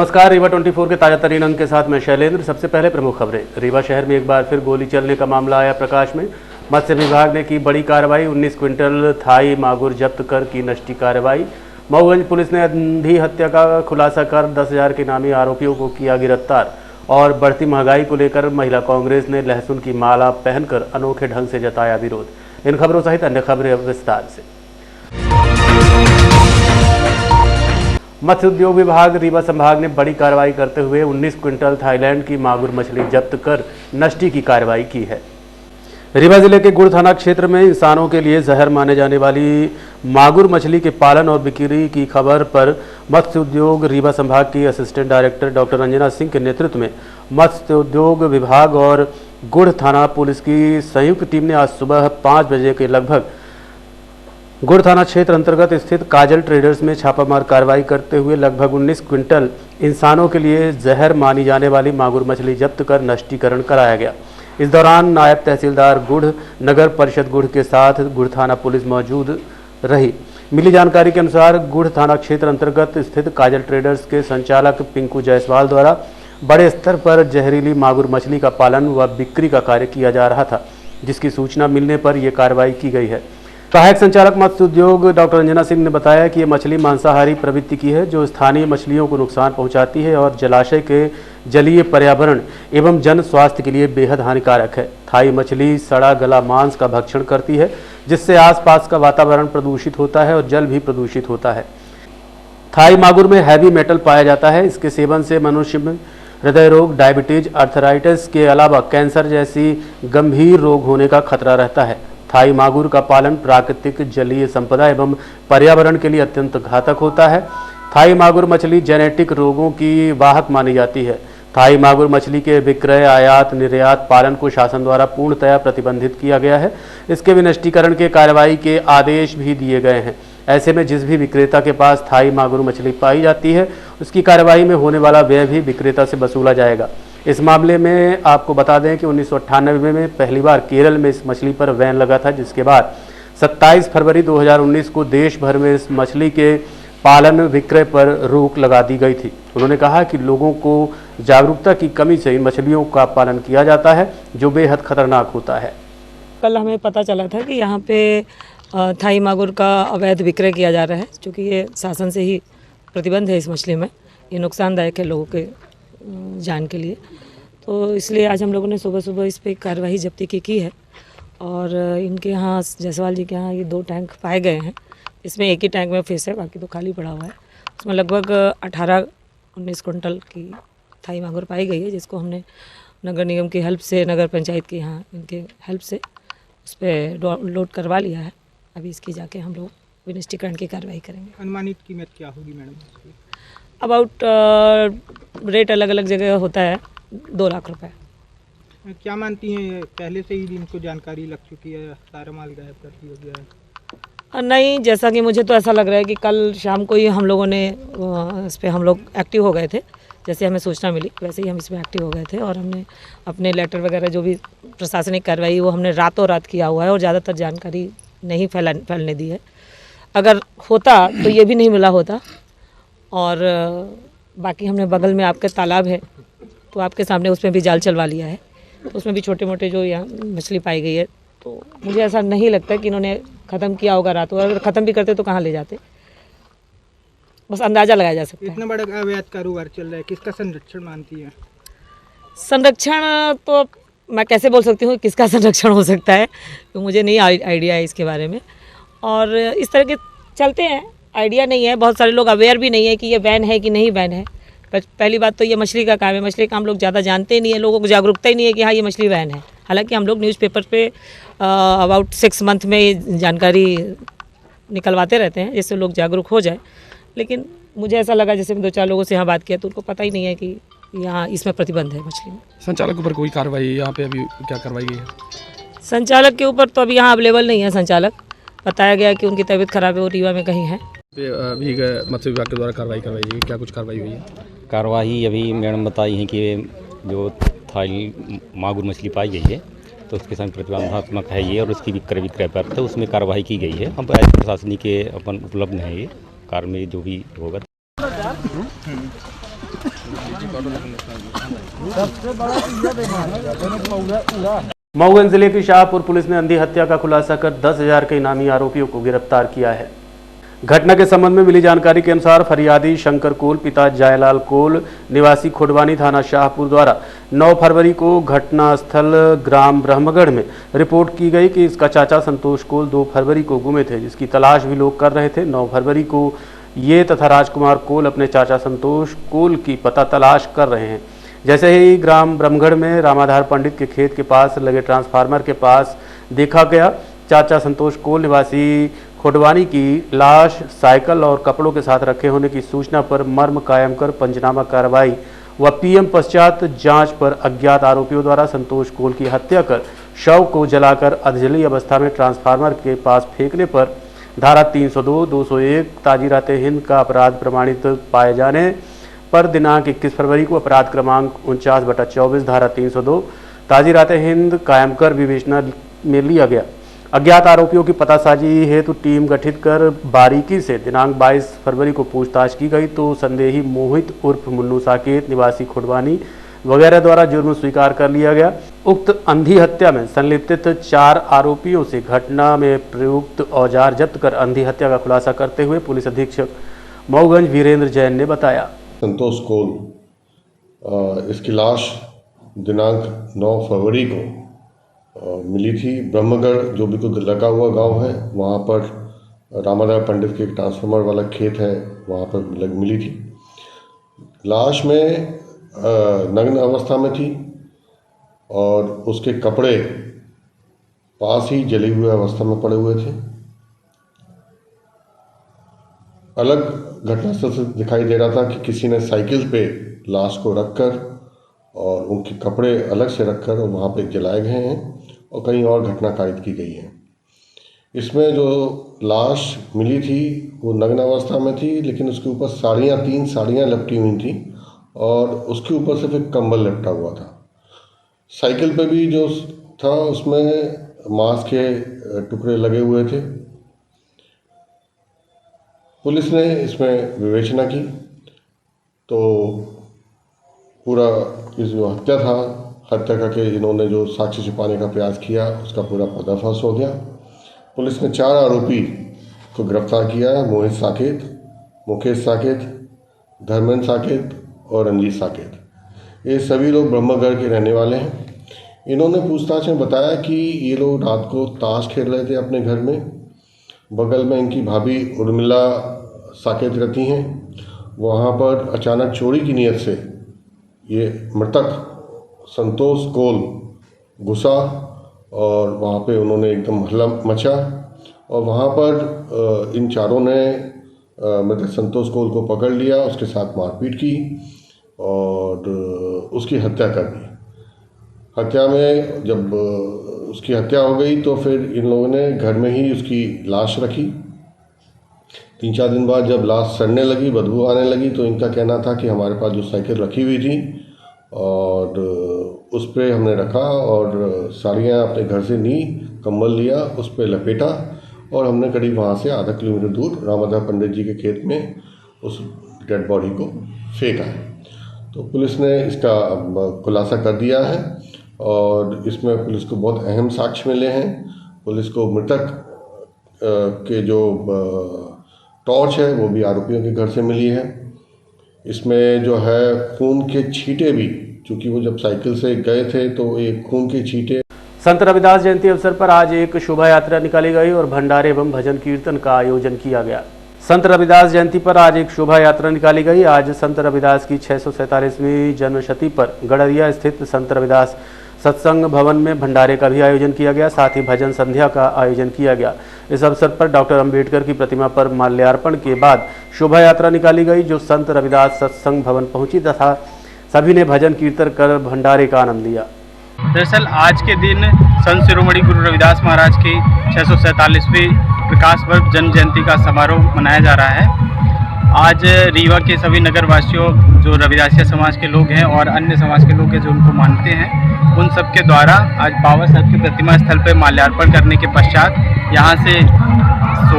नमस्कार, रीवा 24 के ताजा तरीन अंक के साथ मैं शैलेंद्र। सबसे पहले प्रमुख खबरें। रीवा शहर में एक बार फिर गोली चलने का मामला आया प्रकाश में। मत्स्य विभाग ने की बड़ी कार्रवाई। 19 क्विंटल थाई मागुर जब्त कर की नष्टी कार्रवाई। मऊगंज पुलिस ने अंधी हत्या का खुलासा कर 10,000 के नामी आरोपियों को किया गिरफ्तार। और बढ़ती महंगाई को लेकर महिला कांग्रेस ने लहसुन की माला पहनकर अनोखे ढंग से जताया विरोध। इन खबरों सहित अन्य खबरें अब विस्तार से। मत्स्य उद्योग विभाग रीवा संभाग ने बड़ी कार्रवाई करते हुए 19 क्विंटल थाईलैंड की मागुर मछली जब्त कर नष्टी की कार्रवाई की है। रीवा जिले के गुड़ थाना क्षेत्र में इंसानों के लिए जहर माने जाने वाली मागुर मछली के पालन और बिक्री की खबर पर मत्स्य उद्योग रीवा संभाग की assistant director doctor Ranjana Singh के नेतृत्व में मत्स्य उद्योग विभाग और गुड़ थाना पुलिस की संयुक्त टीम ने आज सुबह 5 बजे के लगभग गुड़ थाना क्षेत्र अंतर्गत स्थित काजल ट्रेडर्स में छापामार कार्रवाई करते हुए लगभग 19 क्विंटल इंसानों के लिए जहर मानी जाने वाली मागुर मछली जब्त कर नष्टीकरण कराया गया। इस दौरान नायब तहसीलदार गुड़, नगर परिषद गुड़ के साथ गुड़ थाना पुलिस मौजूद रही। मिली जानकारी के अनुसार गुड़ थाना क्षेत्र अंतर्गत स्थित काजल ट्रेडर्स के संचालक पिंकू जायसवाल द्वारा बड़े स्तर पर जहरीली मागुर मछली का पालन व बिक्री का कार्य किया जा रहा था, जिसकी सूचना मिलने पर यह कार्रवाई की गई है। सहायक संचालक मत्स्य उद्योग डॉक्टर रंजना सिंह ने बताया कि ये मछली मांसाहारी प्रवृत्ति की है, जो स्थानीय मछलियों को नुकसान पहुंचाती है और जलाशय के जलीय पर्यावरण एवं जन स्वास्थ्य के लिए बेहद हानिकारक है। थाई मछली सड़ा गला मांस का भक्षण करती है, जिससे आसपास का वातावरण प्रदूषित होता है और जल भी प्रदूषित होता है। थाई मागुर में हैवी मेटल पाया जाता है। इसके सेवन से मनुष्य में हृदय रोग, डायबिटीज, आर्थराइटिस के अलावा कैंसर जैसी गंभीर रोग होने का खतरा रहता है। थाई मागुर का पालन प्राकृतिक जलीय संपदा एवं पर्यावरण के लिए अत्यंत घातक होता है। थाई मागुर मछली जेनेटिक रोगों की वाहक मानी जाती है। थाई मागुर मछली के विक्रय, आयात, निर्यात, पालन को शासन द्वारा पूर्णतया प्रतिबंधित किया गया है। इसके विनष्टीकरण के कार्रवाई के आदेश भी दिए गए हैं। ऐसे में जिस भी विक्रेता के पास थाई मागुर मछली पाई जाती है, उसकी कार्रवाई में होने वाला व्यय भी विक्रेता से वसूला जाएगा। इस मामले में आपको बता दें कि 1998 में पहली बार केरल में इस मछली पर बैन लगा था, जिसके बाद 27 फरवरी 2019 को देश भर में इस मछली के पालन विक्रय पर रोक लगा दी गई थी। उन्होंने कहा कि लोगों को जागरूकता की कमी से इन मछलियों का पालन किया जाता है, जो बेहद खतरनाक होता है। कल हमें पता चला था कि यहाँ पे थाई मागुर का अवैध विक्रय किया जा रहा है, क्योंकि ये शासन से ही प्रतिबंध है इस मछली में। ये नुकसानदायक है लोगों के जान के लिए, तो इसलिए आज हम लोगों ने सुबह सुबह इस पर कार्रवाई जब्ती की है। और इनके यहाँ जायसवाल जी के यहाँ ये 2 टैंक पाए गए हैं। इसमें एक ही टैंक में फिश है, बाकी तो खाली पड़ा हुआ है। उसमें लगभग 18-19 कुंटल की थाई मागुर पाई गई है, जिसको हमने नगर निगम की हेल्प से, नगर पंचायत की यहाँ इनके हेल्प से उस पर लोड करवा लिया है। अभी इसकी जाके हम लोग विनिष्टीकरण की कार्रवाई करेंगे। अनुमानित कीमत क्या होगी मैडम? अबाउट रेट अलग अलग जगह होता है, 2 लाख रुपए। क्या मानती हैं, पहले से ही इनको जानकारी लग चुकी है, सारा माल गायब कर दिया गया है? नहीं, जैसा कि मुझे तो ऐसा लग रहा है कि कल शाम को ही हम लोगों ने इस पर हम लोग एक्टिव हो गए थे। जैसे हमें सूचना मिली वैसे ही हम इसमें एक्टिव हो गए थे, और हमने अपने लेटर वगैरह जो भी प्रशासनिक कार्रवाई वो हमने रातों रात किया हुआ है, और ज़्यादातर जानकारी नहीं फैलने दी है। अगर होता तो ये भी नहीं मिला होता। और बाकी हमने बगल में आपके तालाब है, तो आपके सामने उसमें भी जाल चलवा लिया है, तो उसमें भी छोटे मोटे जो यहाँ मछली पाई गई है। तो मुझे ऐसा नहीं लगता कि इन्होंने ख़त्म किया होगा रातों। अगर ख़त्म भी करते तो कहाँ ले जाते, बस अंदाज़ा लगाया जा सकता है। इतना बड़ा अवैध कारोबार चल रहा है, किसका संरक्षण मानती है? संरक्षण तो मैं कैसे बोल सकती हूँ किसका संरक्षण हो सकता है, तो मुझे नहीं आइडिया है इसके बारे में। और इस तरह के चलते हैं, आइडिया नहीं है। बहुत सारे लोग अवेयर भी नहीं है कि ये बैन है कि नहीं बैन है। पहली बात तो ये मछली का काम है, मछली का हम लोग ज़्यादा जानते ही नहीं है, लोगों को जागरूकता ही नहीं है कि हाँ ये मछली बैन है। हालांकि हम लोग न्यूज़पेपर पे अबाउट 6 मंथ में ये जानकारी निकलवाते रहते हैं, जिससे लोग जागरूक हो जाए। लेकिन मुझे ऐसा लगा, जैसे मैं 2-4 लोगों से यहाँ बात किया, तो उनको पता ही नहीं है कि यहाँ इसमें प्रतिबंध है मछली में। संचालक के ऊपर कोई कार्रवाई यहाँ पे अभी क्या करवाई गई है? संचालक के ऊपर तो अभी यहाँ अवेलेबल नहीं है संचालक। बताया गया कि उनकी तबीयत खराब है, वो रीवा में कहीं है। अभी मत्स्य विभाग के द्वारा कार्रवाई करवाई गई, क्या कुछ कार्रवाई हुई है? कार्रवाई अभी मैडम बताई है कि जो थाई मागुर मछली पाई गई है, तो उसके साथ प्रतिबंधात्मक है ये, और उसकी विक्रय पर तो उसमें कार्रवाई की गई है। हम प्रशासनिक के अपन उपलब्ध है ये कार्य में जो भी होगा। मऊगंज जिले की शाहपुर पुलिस ने अंधी हत्या का खुलासा कर 10,000 के इनामी आरोपियों को गिरफ्तार किया है। घटना के संबंध में मिली जानकारी के अनुसार फरियादी शंकर कोल पिता जयलाल कोल निवासी खोडवानी थाना शाहपुर द्वारा 9 फरवरी को घटनास्थल ग्राम ब्रह्मगढ़ में रिपोर्ट की गई कि इसका चाचा संतोष कोल 2 फरवरी को गुमे थे, जिसकी तलाश भी लोग कर रहे थे। 9 फरवरी को ये तथा राजकुमार कोल अपने चाचा संतोष कोल की पता तलाश कर रहे हैं। जैसे ही ग्राम ब्रह्मगढ़ में रामाधार पंडित के खेत के पास लगे ट्रांसफार्मर के पास देखा गया, चाचा संतोष कोल निवासी खोडवानी की लाश साइकिल और कपड़ों के साथ रखे होने की सूचना पर मर्म कायम कर पंचनामा कार्रवाई व पीएम पश्चात जांच पर अज्ञात आरोपियों द्वारा संतोष कोल की हत्या कर शव को जलाकर अधजली अवस्था में ट्रांसफार्मर के पास फेंकने पर धारा 302, 201 ताजीराते हिंद का अपराध प्रमाणित पाए जाने पर दिनांक 21 फरवरी को अपराध क्रमांक 49/24 धारा 302 ताजीराते हिंद कायम कर विवेचना में लिया गया। अज्ञात आरोपियों की पतासाजी हेतु टीम गठित कर बारीकी से दिनांक 22 फरवरी को पूछताछ की गई तो संदेही मोहित उर्फ मुन्नू साकेत निवासी खोडवानी वगैरह द्वारा जुर्म स्वीकार कर लिया गया। उक्त अंधी हत्या में संलिप्त 4 आरोपियों से घटना में प्रयुक्त औजार जब्त कर अंधी हत्या का खुलासा करते हुए पुलिस अधीक्षक मऊगंज वीरेंद्र जैन ने बताया। संतोष कोल इसकी लाश दिनांक 9 फरवरी को मिली थी। ब्रह्मगढ़ जो बिल्कुल लगा हुआ गांव है, वहाँ पर रामाधार पंडित के ट्रांसफार्मर वाला खेत है, वहाँ पर मिली थी। लाश में नग्न अवस्था में थी और उसके कपड़े पास ही जले हुए अवस्था में पड़े हुए थे। अलग घटनास्थल से दिखाई दे रहा था कि किसी ने साइकिल पे लाश को रखकर और उनके कपड़े अलग से रखकर और वहाँ पे जलाए गए हैं और कहीं और घटना कारित की गई है। इसमें जो लाश मिली थी वो नग्न अवस्था में थी, लेकिन उसके ऊपर 3 साड़ियाँ लपटी हुई थी और उसके ऊपर सिर्फ एक कंबल लपटा हुआ था। साइकिल पे भी जो था उसमें मांस के टुकड़े लगे हुए थे। पुलिस ने इसमें विवेचना की तो पूरा इस जो हत्या था, हत्या करके इन्होंने जो साक्ष्य छिपाने का प्रयास किया उसका पूरा पर्दाफाश हो गया। पुलिस ने 4 आरोपी को गिरफ्तार किया है। मोहित साकेत, मुकेश साकेत, धर्मेंद्र साकेत और रंजीत साकेत। ये सभी लोग ब्रह्मगढ़ के रहने वाले हैं। इन्होंने पूछताछ में बताया कि ये लोग रात को ताश खेल रहे थे अपने घर में। बगल में इनकी भाभी उर्मिला साकेत रहती हैं। वहाँ पर अचानक चोरी की नीयत से ये मृतक संतोष कोल घुसा और वहाँ पे उन्होंने एकदम हल्ला मचा और वहाँ पर इन चारों ने मृतक संतोष कोल को पकड़ लिया, उसके साथ मारपीट की और उसकी हत्या कर दी। हत्या में जब उसकी हत्या हो गई तो फिर इन लोगों ने घर में ही उसकी लाश रखी। 3-4 दिन बाद जब लाश सड़ने लगी, बदबू आने लगी, तो इनका कहना था कि हमारे पास जो साइकिल रखी हुई थी और उस पर हमने रखा और साड़ियाँ अपने घर से ली, कंबल लिया, उस पर लपेटा और हमने करीब वहाँ से आधा किलोमीटर दूर रामाधार पंडित जी के खेत में उस डेड बॉडी को फेंका है। तो पुलिस ने इसका खुलासा कर दिया है और इसमें पुलिस को बहुत अहम साक्ष्य मिले हैं। पुलिस को मृतक के जो टॉर्च है वो भी आरोपियों के घर से मिली है। इसमें जो है खून के छींटे भी, चूँकि वो जब साइकिल से गए थे तो एक खून के छींटे। संत रविदास जयंती अवसर पर आज एक शोभा यात्रा निकाली गई और भंडारे एवं भजन कीर्तन का आयोजन किया गया। संत रविदास जयंती पर आज एक शोभा यात्रा निकाली गई। आज संत रविदास की 647वीं जन्मशती पर गड़रिया स्थित संत रविदास सत्संग भवन में भंडारे का भी आयोजन किया गया। साथ ही भजन संध्या का आयोजन किया गया। इस अवसर पर डॉक्टर अंबेडकर की प्रतिमा पर माल्यार्पण के बाद शोभा यात्रा निकाली गई जो संत रविदास सत्संग भवन पहुंची तथा सभी ने भजन कीर्तन कर भंडारे का आनंद लिया। दरअसल आज के दिन संत शिरोमणि गुरु रविदास महाराज की 647वीं प्रकाश पर्व जन्म जयंती का समारोह मनाया जा रहा है। आज रीवा के सभी नगर वासियों, जो रविदासिया समाज के लोग हैं और अन्य समाज के लोग हैं जो उनको मानते हैं, उन सब के द्वारा आज बाबा साहब की प्रतिमा स्थल पर माल्यार्पण करने के पश्चात यहाँ से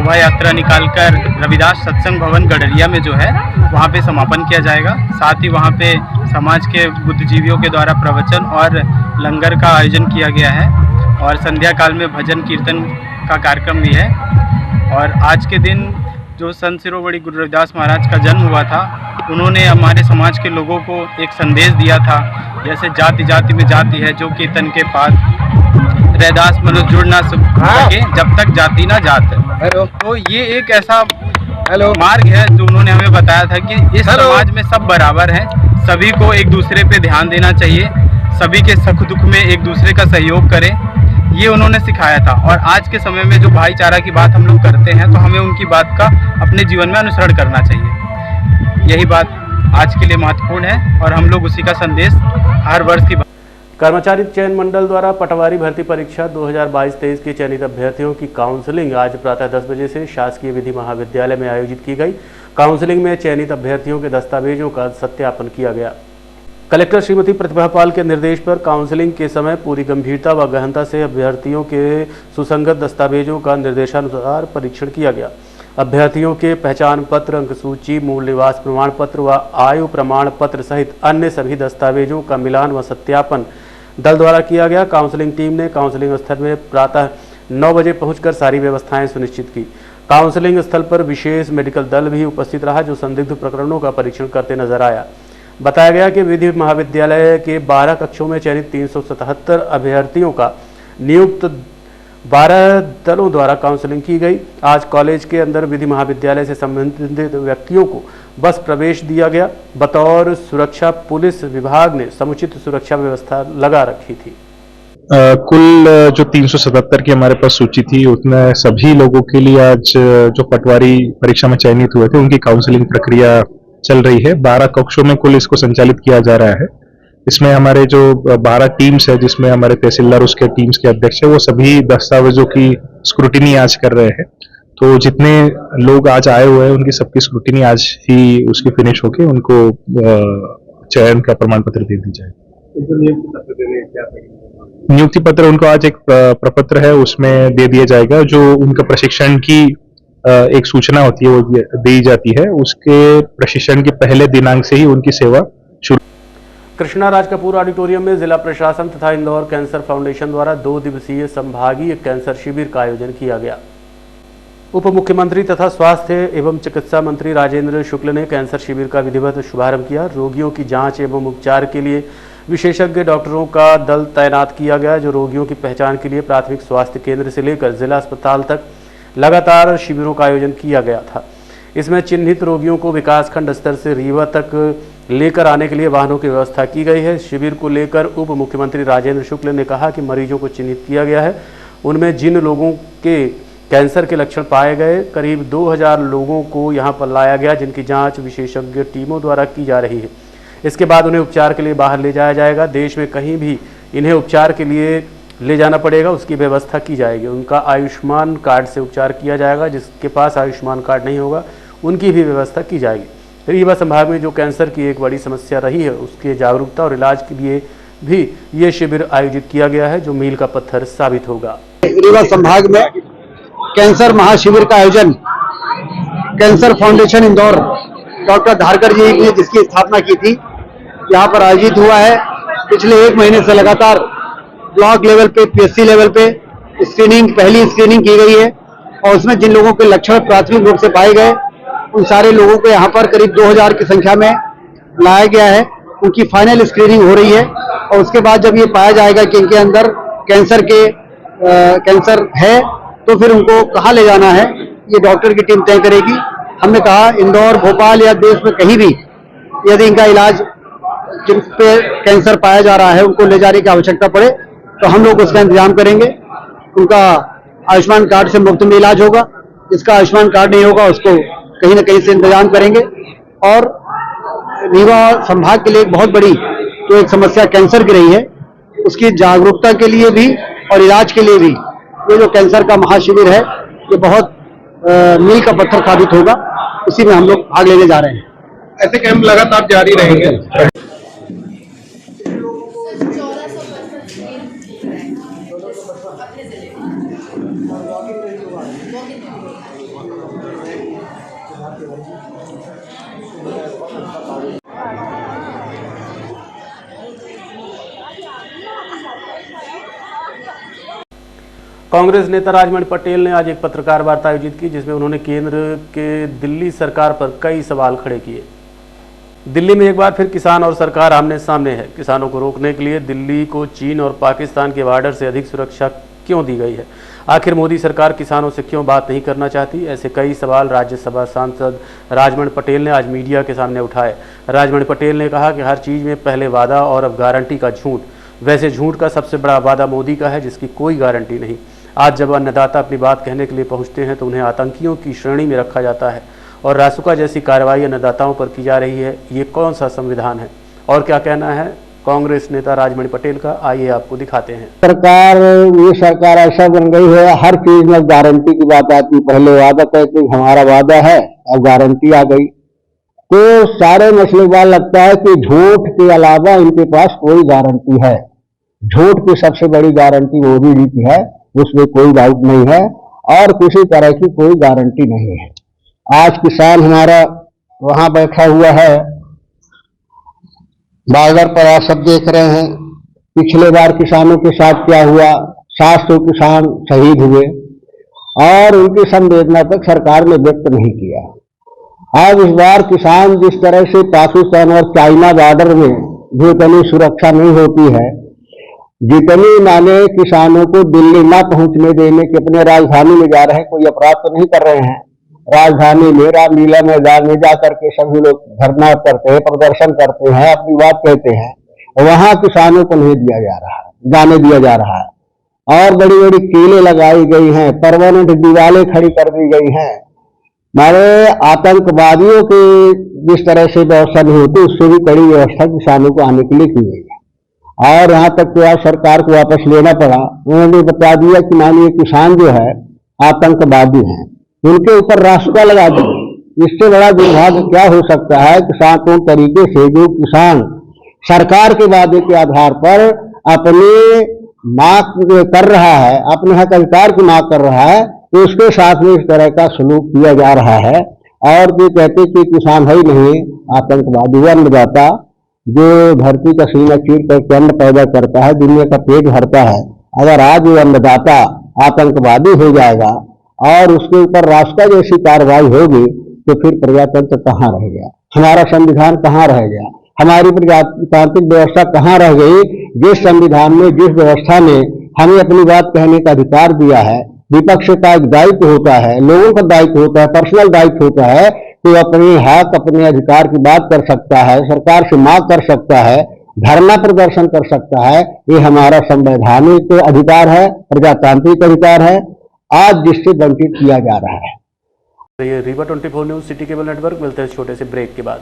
शोभा यात्रा निकालकर रविदास सत्संग भवन गडरिया में जो है वहाँ पे समापन किया जाएगा। साथ ही वहाँ पे समाज के बुद्धिजीवियों के द्वारा प्रवचन और लंगर का आयोजन किया गया है और संध्या काल में भजन कीर्तन का कार्यक्रम भी है। और आज के दिन जो संत शिरोमणि गुरु रविदास महाराज का जन्म हुआ था, उन्होंने हमारे समाज के लोगों को एक संदेश दिया था, जैसे जाति जाति में जाति है जो कि तन के पात, रैदास मनुष्य जुड़ ना सके जब तक जाति ना जात। तो ये एक ऐसा मार्ग है जो उन्होंने हमें बताया था कि इस समाज में सब बराबर हैं, सभी को एक दूसरे पे ध्यान देना चाहिए, सभी के सुख दुख में एक दूसरे का सहयोग करें, ये उन्होंने सिखाया था। और आज के समय में जो भाईचारा की बात हम लोग करते हैं तो हमें उनकी बात का अपने जीवन में अनुसरण करना चाहिए। यही बात आज के लिए महत्वपूर्ण है और हम लोग उसी का संदेश हर वर्ष की कर्मचारी चयन मंडल द्वारा पटवारी भर्ती परीक्षा 2022-23 के चयनित अभ्यर्थियों की काउंसलिंग आज प्रातः 10 बजे से शासकीय विधि महाविद्यालय में आयोजित की गई। काउंसलिंग में चयनित अभ्यर्थियों के दस्तावेजों का सत्यापन किया गया। कलेक्टर श्रीमती प्रतिभा पाल के निर्देश पर काउंसलिंग के समय पूरी गंभीरता व गहनता से अभ्यर्थियों के सुसंगत दस्तावेजों का निर्देशानुसार परीक्षण किया गया। अभ्यर्थियों के पहचान पत्र, अंक सूची, मूल निवास प्रमाण पत्र व आयु प्रमाण पत्र सहित अन्य सभी दस्तावेजों का मिलान व सत्यापन दल द्वारा किया गया। काउंसलिंग टीम ने काउंसलिंग स्थल में प्रातः 9 बजे पहुंचकर सारी व्यवस्थाएं सुनिश्चित की। काउंसलिंग स्थल पर विशेष मेडिकल दल भी उपस्थित रहा जो संदिग्ध प्रकरणों का परीक्षण करते नजर आया। बताया गया कि विधि महाविद्यालय के 12 कक्षों में चयनित 377 अभ्यर्थियों का नियुक्त 12 दलों द्वारा काउंसलिंग की गई। आज कॉलेज के अंदर विधि महाविद्यालय से संबंधित व्यक्तियों को बस प्रवेश दिया गया। बतौर सुरक्षा पुलिस विभाग ने समुचित सुरक्षा व्यवस्था लगा रखी थी। कुल जो 377 की हमारे पास सूची थी उसमें सभी लोगों के लिए आज जो पटवारी परीक्षा में चयनित हुए थे उनकी काउंसलिंग प्रक्रिया चल रही है। 12 कक्षों में कुल इसको संचालित किया जा रहा है। इसमें हमारे जो 12 टीम्स है जिसमें हमारे तहसीलदार उसके टीम्स के अध्यक्ष है वो सभी दस्तावेजों की स्क्रूटिनी आज कर रहे हैं। तो जितने लोग आज आए हुए हैं उनकी सबकी स्क्रूटिनी आज ही उसकी फिनिश होके उनको चयन का प्रमाण पत्र दे दी जाएगी। नियुक्ति पत्र उनको आज एक प्रपत्र है उसमें दे दिया जाएगा। जो उनका प्रशिक्षण की एक सूचना होती है वो दी जाती है। उसके प्रशिक्षण के पहले दिनांक से ही उनकी सेवा शुरू। कृष्णा राज कपूर ऑडिटोरियम में जिला प्रशासन तथा इंदौर कैंसर फाउंडेशन द्वारा 2 दिवसीय संभागीय कैंसर शिविर का आयोजन किया गया। उप मुख्यमंत्री तथा स्वास्थ्य एवं चिकित्सा मंत्री राजेंद्र शुक्ल ने कैंसर शिविर का विधिवत शुभारंभ किया। रोगियों की जांच एवं उपचार के लिए विशेषज्ञ डॉक्टरों का दल तैनात किया गया जो रोगियों की पहचान के लिए प्राथमिक स्वास्थ्य केंद्र से लेकर जिला अस्पताल तक लगातार शिविरों का आयोजन किया गया था। इसमें चिन्हित रोगियों को विकासखंड स्तर से रीवा तक लेकर आने के लिए वाहनों की व्यवस्था की गई है। शिविर को लेकर उप मुख्यमंत्री राजेंद्र शुक्ल ने कहा कि मरीजों को चिन्हित किया गया है उनमें जिन लोगों के कैंसर के लक्षण पाए गए करीब 2000 लोगों को यहां पर लाया गया जिनकी जांच विशेषज्ञ टीमों द्वारा की जा रही है। इसके बाद उन्हें उपचार के लिए बाहर ले जाया जाएगा। देश में कहीं भी इन्हें उपचार के लिए ले जाना पड़ेगा उसकी व्यवस्था की जाएगी। उनका आयुष्मान कार्ड से उपचार किया जाएगा। जिसके पास आयुष्मान कार्ड नहीं होगा उनकी भी व्यवस्था की जाएगी। रीवा संभाग में जो कैंसर की एक बड़ी समस्या रही है उसके जागरूकता और इलाज के लिए भी ये शिविर आयोजित किया गया है जो मील का पत्थर साबित होगा। रीवा संभाग में कैंसर महाशिविर का आयोजन cancer foundation Indore doctor Dharkar ji ने जिसकी स्थापना की थी यहाँ पर आयोजित हुआ है। पिछले 1 महीने से लगातार ब्लॉक लेवल पे पीएससी लेवल पे पहली स्क्रीनिंग की गई है और उसमें जिन लोगों के लक्षण प्राथमिक रूप से पाए गए उन सारे लोगों को यहाँ पर करीब 2000 की संख्या में लाया गया है। उनकी फाइनल स्क्रीनिंग हो रही है और उसके बाद जब ये पाया जाएगा कि इनके अंदर कैंसर है तो फिर उनको कहाँ ले जाना है ये डॉक्टर की टीम तय करेगी। हमने कहा इंदौर, भोपाल या देश में कहीं भी यदि इनका इलाज जिन पे कैंसर पाया जा रहा है उनको ले जाने की आवश्यकता पड़े तो हम लोग उसका इंतजाम करेंगे। उनका आयुष्मान कार्ड से मुफ्त में इलाज होगा। जिसका आयुष्मान कार्ड नहीं होगा उसको कहीं ना कहीं से इंतजाम करेंगे। और रीवा संभाग के लिए एक बहुत बड़ी जो एक समस्या कैंसर की रही है उसकी जागरूकता के लिए भी और इलाज के लिए भी ये जो कैंसर का महाशिविर है ये बहुत मील का पत्थर साबित होगा। उसी में हम लोग भाग लेने जा रहे हैं। ऐसे कैंप लगातार जारी रहेंगे। कांग्रेस नेता राजमणि पटेल ने आज एक पत्रकार वार्ता आयोजित की, जिसमें उन्होंने केंद्र के दिल्ली सरकार पर कई सवाल खड़े किए। दिल्ली में एक बार फिर किसान और सरकार आमने सामने है। किसानों को रोकने के लिए दिल्ली को चीन और पाकिस्तान के बॉर्डर से अधिक सुरक्षा क्यों दी गई है? आखिर मोदी सरकार किसानों से क्यों बात नहीं करना चाहती? ऐसे कई सवाल राज्यसभा सांसद राजमणि पटेल ने आज मीडिया के सामने उठाए। राजमणि पटेल ने कहा कि हर चीज़ में पहले वादा और अब गारंटी का झूठ। वैसे झूठ का सबसे बड़ा वादा मोदी का है, जिसकी कोई गारंटी नहीं। आज जब अन्नदाता अपनी बात कहने के लिए पहुंचते हैं तो उन्हें आतंकियों की श्रेणी में रखा जाता है और रासुका जैसी कार्रवाई अन्नदाताओं पर की जा रही है। ये कौन सा संविधान है? और क्या कहना है कांग्रेस नेता राजमणि पटेल का, आइए आपको दिखाते हैं। ये सरकार ऐसा बन गई है, हर चीज में गारंटी की बात आती। पहले वादा कहते हमारा वादा है, अब गारंटी आ गई। तो सारे मसले बात लगता है कि झूठ के अलावा इनके पास कोई गारंटी है। झूठ की सबसे बड़ी गारंटी मोदी जी की है, उसमें कोई डाउट नहीं है, और किसी तरह की कोई गारंटी नहीं है। आज किसान हमारा वहां बैठा हुआ है, बॉर्डर पर आप सब देख रहे हैं। पिछले बार किसानों के साथ क्या हुआ, 700 किसान शहीद हुए और उनकी संवेदना तक सरकार ने व्यक्त नहीं किया। आज इस बार किसान जिस तरह से पाकिस्तान और चाइना बॉर्डर में जो इतनी सुरक्षा नहीं होती है, जितनी माने किसानों को दिल्ली ना पहुंचने देने के अपने राजधानी में जा रहे हैं, कोई अपराध तो नहीं कर रहे हैं। राजधानी में रामलीला मैदान में जाकर के सभी लोग धरना करते हैं, प्रदर्शन करते हैं, अपनी बात कहते हैं। वहां किसानों को नहीं दिया जा रहा है, जाने दिया जा रहा है। और बड़ी बड़ी कीलें लगाई गई हैं, परमानेंट दीवारें खड़ी कर दी गई हैं। हमारे आतंकवादियों की जिस तरह से व्यवस्था नहीं होती, उससे भी कड़ी व्यवस्था किसानों को आने के लिए की गई है। और यहाँ तक तो आज सरकार को वापस लेना पड़ा। उन्होंने बता दिया कि मानिए किसान जो है आतंकवादी हैं, उनके ऊपर रासुका लगा दी। इससे बड़ा दुर्भाग्य क्या हो सकता है? किसान को तरीके से जो किसान सरकार के वादे के आधार पर अपने मांग कर रहा है, अपने हक अधिकार की मांग कर रहा है, तो उसके साथ में इस तरह का सलूक किया जा रहा है। और जो कहते कि किसान है ही नहीं, आतंकवादी वो अन्नदाता जो धरती का सीना चीर कर अन्न पैदा करता है, दुनिया का पेट भरता है, अगर आज वो अन्नदाता आतंकवादी हो जाएगा और उसके ऊपर रासुका जैसी कार्रवाई होगी, तो फिर प्रजातंत्र कहाँ रह गया? हमारा संविधान कहाँ रह गया? हमारी प्रजातांत्रिक व्यवस्था कहाँ रह गई? जिस संविधान में, जिस व्यवस्था ने हमें अपनी बात कहने का अधिकार दिया है। विपक्ष का एक दायित्व होता है, लोगों का दायित्व होता है, पर्सनल दायित्व होता है कि अपने हक, अपने अधिकार की बात कर सकता है, सरकार से मांग कर सकता है, धरना प्रदर्शन कर सकता है। ये हमारा संवैधानिक अधिकार है, प्रजातांत्रिक अधिकार है, आज जिससे वंचित किया जा रहा है। ये Rewa 24 news city cable network. मिलते हैं छोटे से ब्रेक के बाद।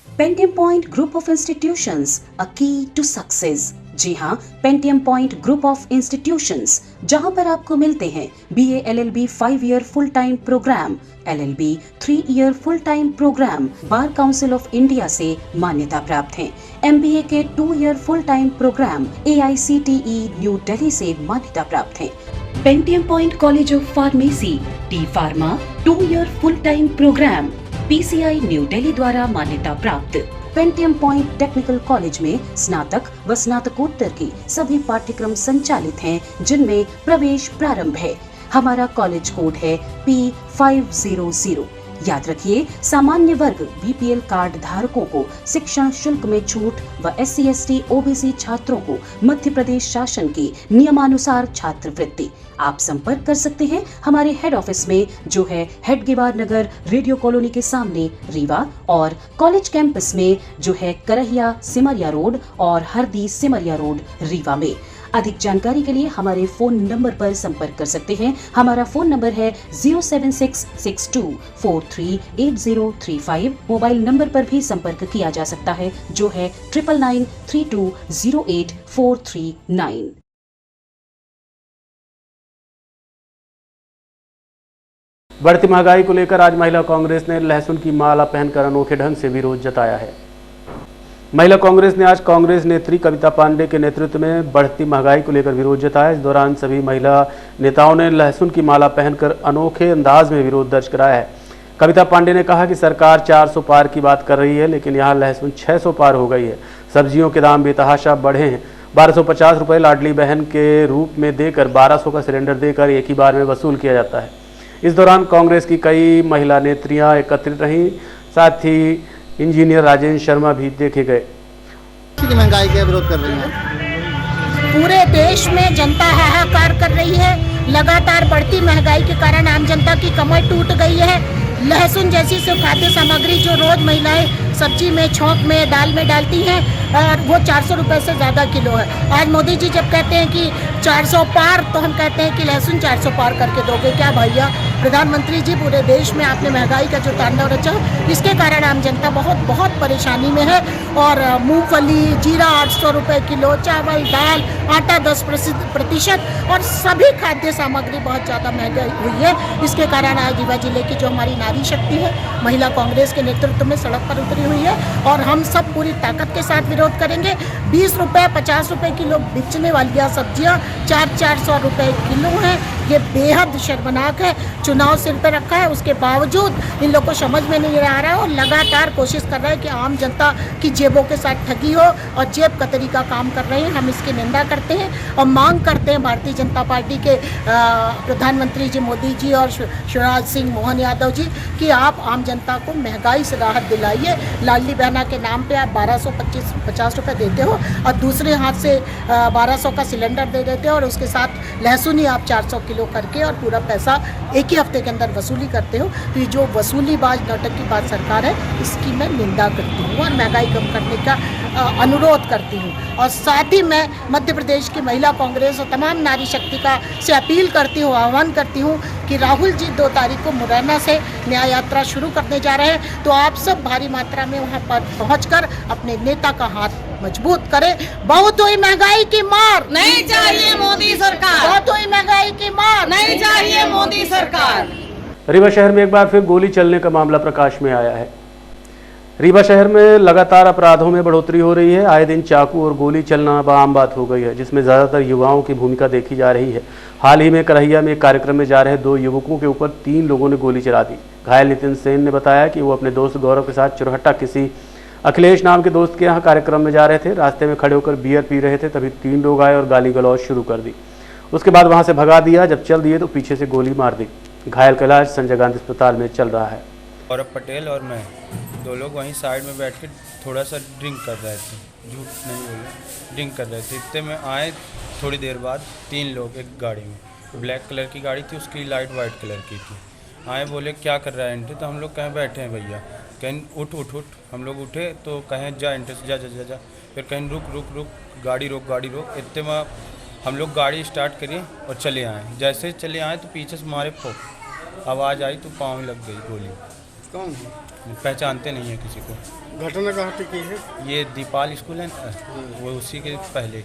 Pentium point group of institutions, a key to success. जी हाँ, Pentium point group of institutions, जहाँ पर आपको मिलते हैं BA LLB 5 year full time programme, LLB 3 year full time programme, bar council of India से मान्यता प्राप्त हैं। MBA के 2 year full time programme AICTE new Delhi से मान्यता प्राप्त हैं। Pentium point college of pharmacy, T pharma 2 year full time program, PCI new Delhi द्वारा मान्यता प्राप्त। पेंटियम पॉइंट टेक्निकल कॉलेज में स्नातक व स्नातकोत्तर की सभी पाठ्यक्रम संचालित हैं, जिनमें प्रवेश प्रारंभ है। हमारा कॉलेज कोड है P500। याद रखिए, सामान्य वर्ग BPL कार्ड धारकों को शिक्षण शुल्क में छूट व SC ST OBC छात्रों को मध्य प्रदेश शासन की नियमानुसार छात्रवृत्ति। आप संपर्क कर सकते हैं हमारे हेड ऑफिस में, जो है हेडगेवार नगर, रेडियो कॉलोनी के सामने रीवा, और कॉलेज कैंपस में, जो है करहिया सिमरिया रोड और हरदी सिमरिया रोड रीवा में। अधिक जानकारी के लिए हमारे फोन नंबर पर संपर्क कर सकते हैं। हमारा फोन नंबर है 07662438035। मोबाइल नंबर पर भी संपर्क किया जा सकता है, जो है 9992084339। बढ़ती महंगाई को लेकर आज महिला कांग्रेस ने लहसुन की माला पहनकर अनोखे ढंग से विरोध जताया है। महिला कांग्रेस ने आज कांग्रेस नेत्री कविता पांडे के नेतृत्व में बढ़ती महंगाई को लेकर विरोध जताया। इस दौरान सभी महिला नेताओं ने लहसुन की माला पहनकर अनोखे अंदाज में विरोध दर्ज कराया है। कविता पांडे ने कहा कि सरकार 400 पार की बात कर रही है, लेकिन यहाँ लहसुन 600 पार हो गई है। सब्जियों के दाम बेतहाशा बढ़े हैं। 1250 रुपये लाडली बहन के रूप में देकर 1200 का सिलेंडर देकर एक ही बार में वसूल किया जाता है। इस दौरान कांग्रेस की कई महिला नेत्रियां एकत्रित रहीं, साथ ही इंजीनियर राजेंद्र शर्मा भी देखे गए। महंगाई का विरोध कर रही है। पूरे देश में जनता हाहाकार कर रही है। लगातार बढ़ती महंगाई के कारण आम जनता की कमर टूट गई है। लहसुन जैसी सिर्फ खाद्य सामग्री जो रोज महिलाएं सब्जी में, छौंक में, दाल में डालती हैं, और वो 400 रुपये से ज़्यादा किलो है। आज मोदी जी जब कहते हैं कि 400 पार, तो हम कहते हैं कि लहसुन 400 पार करके दोगे क्या भैया? प्रधानमंत्री जी, पूरे देश में आपने महंगाई का जो तांडव रचा, इसके कारण आम जनता बहुत परेशानी में है। और मूंगफली, जीरा 800 रुपये किलो, चावल, दाल, आटा 10% और सभी खाद्य सामग्री बहुत ज़्यादा महंगाई हुई है। इसके कारण आज रीवा जिले की जो हमारी नारी शक्ति है, महिला कांग्रेस के नेतृत्व में सड़क पर उतरी हुई है और हम सब पूरी ताकत के साथ विरोध करेंगे। 20 रुपये 50 रुपये किलो बेचने वाली सब्जियां 400 रुपये किलो हैं। ये बेहद शर्मनाक है। चुनाव सिर पर रखा है, उसके बावजूद इन लोग को समझ में नहीं आ रहा है और लगातार कोशिश कर रहे हैं कि आम जनता की जेबों के साथ ठगी हो और जेब कतरी का काम कर रहे हैं। हम इसकी निंदा करते हैं और मांग करते हैं भारतीय जनता पार्टी के प्रधानमंत्री जी मोदी जी और शिवराज सिंह मोहन यादव जी कि आप आम जनता को महंगाई से राहत दिलाइए। लाडली बहना के नाम पे आप 1250 रुपये देते हो और दूसरे हाथ से 1200 का सिलेंडर दे देते हो और उसके साथ लहसुन ही आप 400 किलो करके और पूरा पैसा एक ही हफ्ते के अंदर वसूली करते हो। तो ये जो वसूलीबाज नौटंकीबाज सरकार है, इसकी मैं निंदा करती हूँ और महंगाई कम करने का अनुरोध करती हूँ। और साथ ही मैं मध्य प्रदेश की महिला कांग्रेस और तमाम नारी शक्ति का से अपील करती हूँ, आह्वान करती हूँ कि राहुल जी 2 तारीख को मुरैना से न्याय यात्रा शुरू करने जा रहे हैं, तो आप सब भारी मात्रा में वहाँ पर पहुँचकर अपने नेता का हाथ मजबूत करें। बहुत हुई महंगाई की मार, नहीं चाहिए मोदी सरकार। बहुत हुई महंगाई की मार, नहीं चाहिए मोदी सरकार। रीवा शहर में एक बार फिर गोली चलने का मामला प्रकाश में आया है। रीवा शहर में लगातार अपराधों में बढ़ोतरी हो रही है। आए दिन चाकू और गोली चलना आम बात हो गई है, जिसमें ज़्यादातर युवाओं की भूमिका देखी जा रही है। हाल ही में करहिया में एक कार्यक्रम में जा रहे 2 युवकों के ऊपर 3 लोगों ने गोली चला दी। घायल नितिन सेन ने बताया कि वो अपने दोस्त गौरव के साथ चुरहट्टा किसी अखिलेश नाम के दोस्त के यहाँ कार्यक्रम में जा रहे थे। रास्ते में खड़े होकर बियर पी रहे थे, तभी 3 लोग आए और गाली गलौज शुरू कर दी। उसके बाद वहाँ से भगा दिया। जब चल दिए तो पीछे से गोली मार दी। घायल का इलाज संजय गांधी अस्पताल में चल रहा है। गौरव पटेल और मैं 2 लोग वहीं साइड में बैठ के थोड़ा सा ड्रिंक कर रहे थे, झूठ नहीं बोले, ड्रिंक कर रहे थे। इतने में आए थोड़ी देर बाद 3 लोग एक गाड़ी में, ब्लैक कलर की गाड़ी थी, उसकी लाइट वाइट कलर की थी। आए बोले क्या कर रहा है एंट्री, तो हम लोग कहें बैठे हैं भैया, कहीं उठ। हम लोग उठे तो कहें जा एंट्री से जा। फिर कहीं रुक, गाड़ी रोक। इतने में हम लोग गाड़ी स्टार्ट करिए और चले आए। जैसे चले आए तो पीछे से मारे आवाज़ आई तो पाँव में लग गई गोली। कौन है? पहचानते नहीं है किसी को। घटना कहाँ की है? ये दीपाल स्कूल है ना, वो उसी के पहले।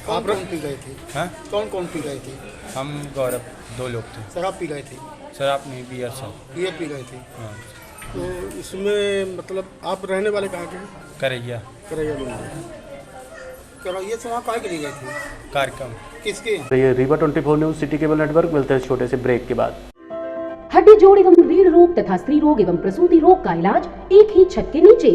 आप कौन पी गए थे? हाँ, कौन पी गए थे? हम गौरव 2 लोग थे। शराब पी गए थे? शराब नहीं, बियर सब। बियर पी गए थे। हाँ। तो इसमें मतलब आप रहने वाले कहाँ के? करैया से वहाँ काहे के लिए गए थे? कार्यक्रम किसके? ये Rewa 24 news city cable network. मिलते हैं छोटे से ब्रेक के बाद। हड्डी जोड़ एवं रीढ़ रोग तथा स्त्री रोग एवं प्रसूति रोग का इलाज एक ही छत के नीचे।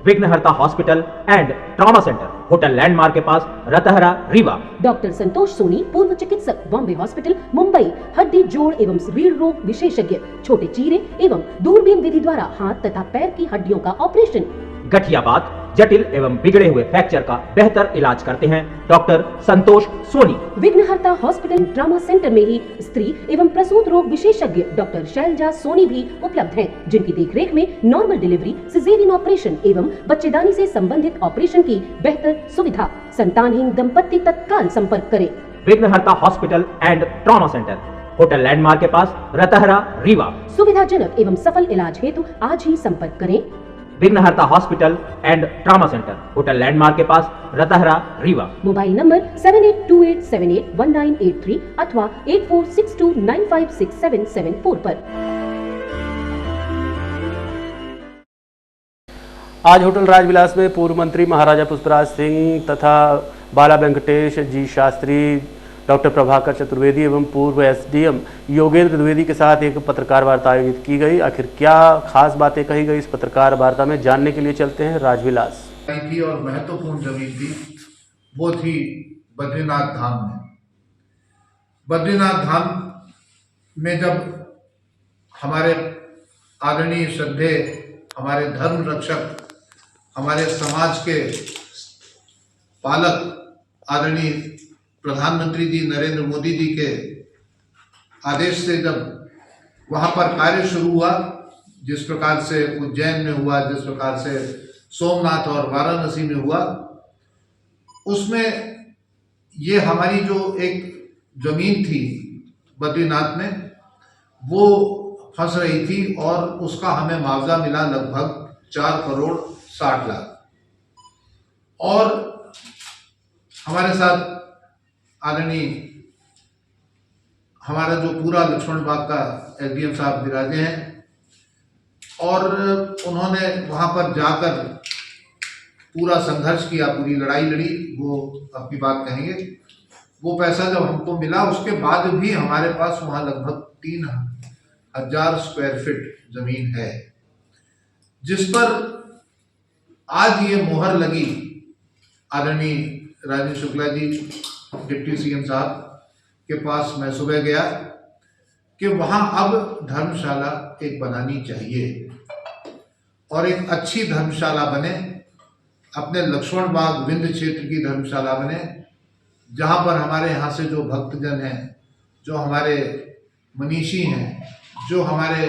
विघ्नहर्ता hospital and trauma centre, hotel landmark के पास, रतहरा, रीवा। डॉक्टर संतोष सोनी, पूर्व चिकित्सक, बॉम्बे हॉस्पिटल, मुंबई। हड्डी जोड़ एवं रीढ़ रोग विशेषज्ञ, छोटे चीरे एवं दूरबीन विधि द्वारा हाथ तथा पैर की हड्डियों का ऑपरेशन। गठियाबात, जटिल एवं बिगड़े हुए फ्रैक्चर का बेहतर इलाज करते हैं डॉक्टर संतोष सोनी। विघ्नहर्ता हॉस्पिटल ट्रॉमा सेंटर में ही स्त्री एवं प्रसूत रोग विशेषज्ञ डॉक्टर शैलजा सोनी भी उपलब्ध हैं, जिनकी देखरेख में नॉर्मल डिलीवरी, सिजेरियन ऑपरेशन एवं बच्चेदानी से संबंधित ऑपरेशन की बेहतर सुविधा। संतानहीन दंपत्ति तत्काल संपर्क करें। विघ्नहर्ता hospital and trauma centre, hotel landmark के पास, रतहरा, रीवा। सुविधाजनक एवं सफल इलाज हेतु आज ही संपर्क करें। विघ्नहर्ता hospital and trauma centre, hotel landmark के पास, रतहरा, रीवा। मोबाइल नंबर 7828781983 अथवा 8462956774 पर। आज होटल राजविलास में पूर्व मंत्री महाराजा पुष्पराज सिंह तथा बाला वेंकटेश जी शास्त्री, डॉक्टर प्रभाकर चतुर्वेदी एवं पूर्व एसडीएम योगेंद्र द्विवेदी के साथ एक पत्रकार वार्ता आयोजित की गई। आखिर क्या खास बातें कही गई इस पत्रकार वार्ता में, जानने के लिए चलते हैं राजविलास। थी और महत्वपूर्ण जमीन थी वो थी बद्रीनाथ धाम में। बद्रीनाथ धाम में जब हमारे आदरणीय श्रद्धेय, हमारे धर्म रक्षक, हमारे समाज के पालक आदरणीय प्रधानमंत्री जी नरेंद्र मोदी जी के आदेश से जब वहाँ पर कार्य शुरू हुआ, जिस प्रकार से उज्जैन में हुआ, जिस प्रकार से सोमनाथ और वाराणसी में हुआ, उसमें ये हमारी जो एक जमीन थी बद्रीनाथ में वो फंस रही थी और उसका हमें मुआवजा मिला लगभग 4 करोड़ 60 लाख। और हमारे साथ आदरणीय हमारा जो पूरा लक्ष्मण बाग का एसडीएम साहब विराजे हैं और उन्होंने वहाँ पर जाकर पूरा संघर्ष किया, पूरी लड़ाई लड़ी, वो अपनी बात कहेंगे। वो पैसा जब हमको मिला उसके बाद भी हमारे पास वहाँ लगभग 3000 स्क्वायर फीट जमीन है, जिस पर आज ये मोहर लगी। आदरणीय राजेंद्र शुक्ला जी डिप्टी सीएम साहब के पास मैं सुबह गया कि वहाँ अब धर्मशाला एक बनानी चाहिए और एक अच्छी धर्मशाला बने, अपने लक्ष्मण बाग विंध्य क्षेत्र की धर्मशाला बने, जहाँ पर हमारे यहाँ से जो भक्तजन हैं, जो हमारे मनीषी हैं, जो हमारे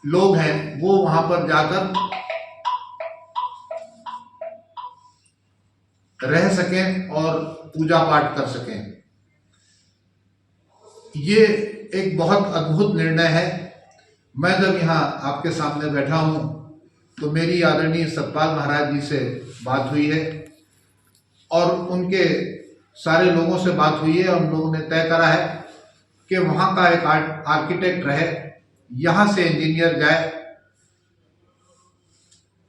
लोग हैं, वो वहाँ पर जाकर रह सकें और पूजा पाठ कर सकें। ये एक बहुत अद्भुत निर्णय है। मैं जब यहाँ आपके सामने बैठा हूँ तो मेरी आदरणीय सतपाल महाराज जी से बात हुई है और उनके सारे लोगों से बात हुई है। हम लोगों ने तय करा है कि वहाँ का एक आर्किटेक्ट रहे, यहाँ से इंजीनियर जाए।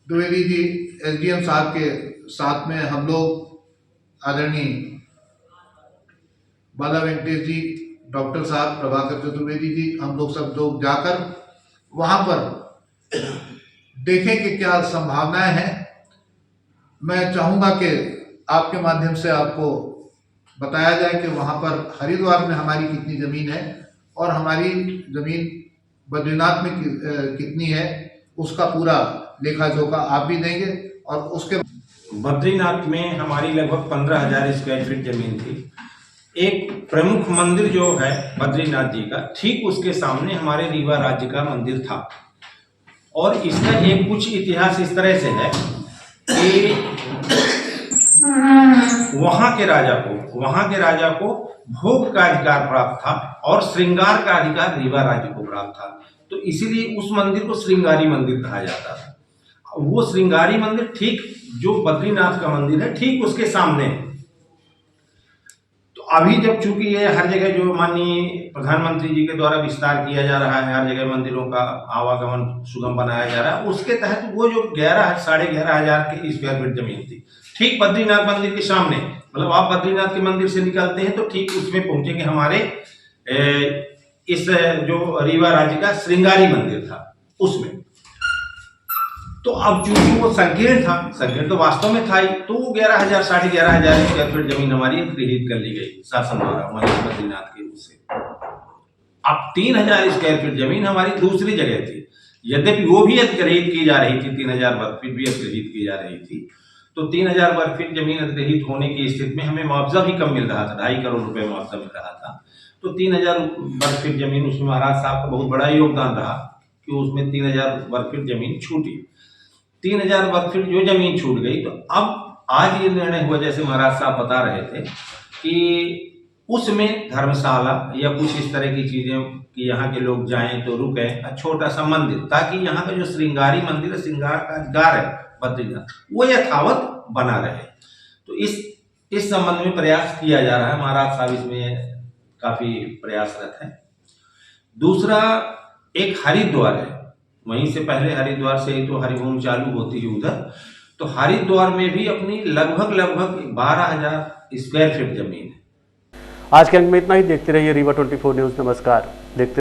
द्विवेदी जी एसडीएम साहब के साथ में हम लोग आदरणीय बाला वेंकटेश जी, डॉक्टर साहब प्रभाकर चतुर्वेदी जी, हम लोग सब लोग जाकर वहाँ पर देखें कि क्या संभावनाएं हैं। मैं चाहूँगा कि आपके माध्यम से आपको बताया जाए कि वहाँ पर हरिद्वार में हमारी कितनी ज़मीन है और हमारी ज़मीन बद्रीनाथ में कितनी है, उसका पूरा लेखा जोखा आप भी देंगे। और उसके बद्रीनाथ में हमारी लगभग 15,000 स्क्वायर फीट जमीन थी। एक प्रमुख मंदिर जो है बद्रीनाथ जी का, ठीक उसके सामने हमारे रीवा राज्य का मंदिर था और इसका एक कुछ इतिहास इस तरह से है कि वहाँ के राजा को भोग का अधिकार प्राप्त था और श्रृंगार का अधिकार रीवा राज्य को प्राप्त था, तो इसीलिए उस मंदिर को श्रृंगारी मंदिर कहा जाता था। वो श्रृंगारी मंदिर ठीक जो बद्रीनाथ का मंदिर है ठीक उसके सामने। तो अभी जब चूंकि ये हर जगह जो माननीय प्रधानमंत्री जी के द्वारा विस्तार किया जा रहा है, हर जगह मंदिरों का आवागमन सुगम बनाया जा रहा है, उसके तहत वो जो 11,500 की स्क्वायर फीट जमीन थी ठीक बद्रीनाथ मंदिर के सामने, मतलब आप बद्रीनाथ के मंदिर से निकलते हैं तो ठीक उसमें पहुंचेंगे हमारे इस जो रीवा राज्य का श्रृंगारी मंदिर था उसमें। तो अब चूंकि वो संकीर्ण तो वास्तव में था ही, तो 11,000 स्क्वायर फीट जमीन हमारी गृहीत कर ली गई शासन द्वारा हमारे बद्रीनाथ के उससे। अब 3,000 स्क्वायर फीट जमीन हमारी दूसरी जगह थी, यद्यपि वो भी अधिग्रहित की जा रही थी, 3,000 वर्ग फीट भी अधिग्रहित की जा रही थी। तो 3,000 वर्ग फीट जमीन अधिग्रहित होने की स्थिति में हमें मुआवजा भी कम मिल रहा था, 2.5 करोड़ रुपए मुआवजा मिल रहा था। तो 3,000 वर्ग फीट जमीन, उसमें महाराज साहब का बहुत बड़ा योगदान रहा कि उसमें 3,000 वर्ग फीट जमीन छूटी। 3,000 वर्ग फीट जो जमीन छूट गई, तो अब आज ये निर्णय हुआ, जैसे महाराज साहब बता रहे थे कि उसमें धर्मशाला या कुछ इस तरह की चीजें कि यहाँ के लोग जाएं तो रुकें, छोटा सा मंदिर, ताकि यहाँ का जो श्रृंगारी मंदिर है, श्रृंगार का अधिकार है बद्रीनाथ, वो यथावत बना रहे। तो इस संबंध में प्रयास किया जा रहा है, महाराज साहब इसमें काफी प्रयासरत है। दूसरा एक हरिद्वार है, वहीं से पहले हरिद्वार से ही तो हरिभूमि चालू होती है उधर, तो हरिद्वार में भी अपनी लगभग 12,000 स्क्वायर फीट जमीन है। आज के अंक में इतना ही। देखते रहिए रीवा 24 न्यूज़। नमस्कार। देखते